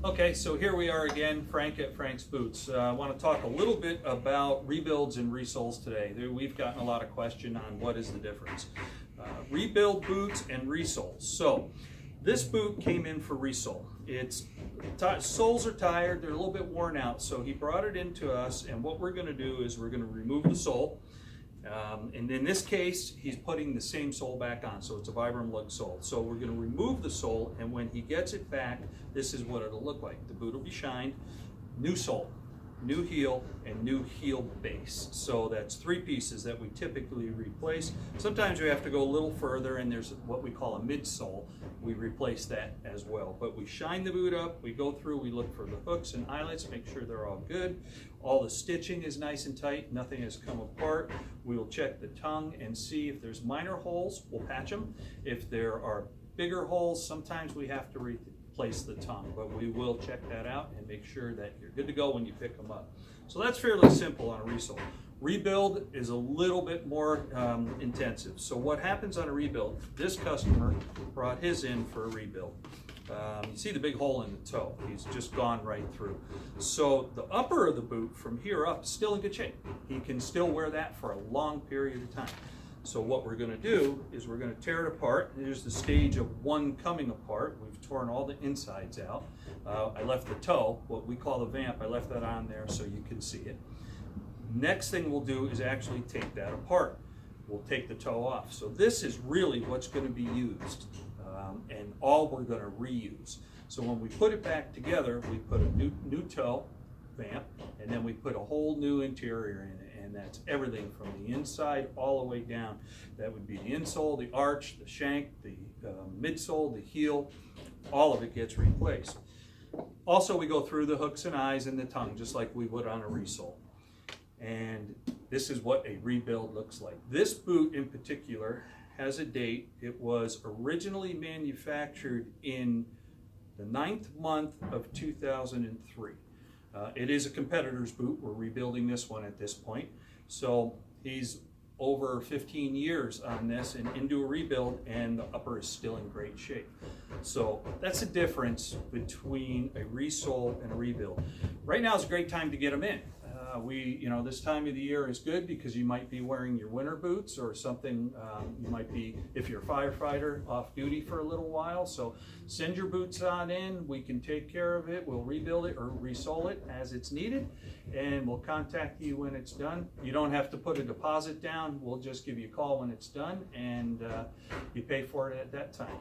Okay, so here we are again, Frank at Frank's Boots. I want to talk a little bit about rebuilds and resoles today. We've gotten a lot of question on what is the difference. Rebuild boots and resoles. So this boot came in for resole. Its soles are tired, they're a little bit worn out, so he brought it into us, and what we're going to do is we're going to remove the sole. And in this case, he's putting the same sole back on, so it's a Vibram lug sole. So we're going to remove the sole, and when he gets it back, this is what it'll look like. The boot will be shined, new sole, new heel, and new heel base. So that's three pieces that we typically replace. Sometimes we have to go a little further, and there's what we call a midsole. We replace that as well. But we shine the boot up, we go through, we look for the hooks and eyelets, make sure they're all good. All the stitching is nice and tight, nothing has come apart. We will check the tongue and see if there's minor holes, we'll patch them. If there are bigger holes, sometimes we have to replace the tongue, but we will check that out and make sure that you're good to go when you pick them up. So that's fairly simple on a resole. Rebuild is a little bit more intensive. So what happens on a rebuild, this customer brought his in for a rebuild. You see the big hole in the toe. He's just gone right through. So the upper of the boot from here up is still in good shape. He can still wear that for a long period of time. So what we're going to do is we're going to tear it apart. Here's the stage of one coming apart. We've torn all the insides out. I left the toe, what we call the vamp, I left that on there so you can see it. Next thing we'll do is actually take that apart. We'll take the toe off. So this is really what's going to be used and all we're going to reuse. So when we put it back together, we put a new toe vamp, and then we put a whole new interior in it, and that's everything from the inside all the way down. That would be the insole, the arch, the shank, the midsole, the heel, all of it gets replaced. Also, we go through the hooks and eyes and the tongue just like we would on a resole. And this is what a rebuild looks like. This boot in particular has a date. It was originally manufactured in the 9th month of 2003. It is a competitor's boot. We're rebuilding this one at this point. So he's over 15 years on this and into a rebuild, and the upper is still in great shape. So that's the difference between a resole and a rebuild. Right now is a great time to get them in. This time of the year is good because you might be wearing your winter boots or something. You might be, if you're a firefighter, off duty for a little while. So send your boots on in. We can take care of it. We'll rebuild it or resole it as it's needed, and we'll contact you when it's done. You don't have to put a deposit down. We'll just give you a call when it's done, and you pay for it at that time.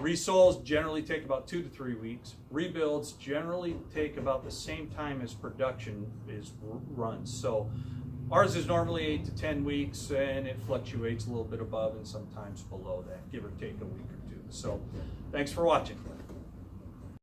Resoles generally take about 2 to 3 weeks. Rebuilds generally take about the same time as production is runs. So ours is normally 8 to 10 weeks, and it fluctuates a little bit above and sometimes below that, give or take a week or two. So thanks for watching.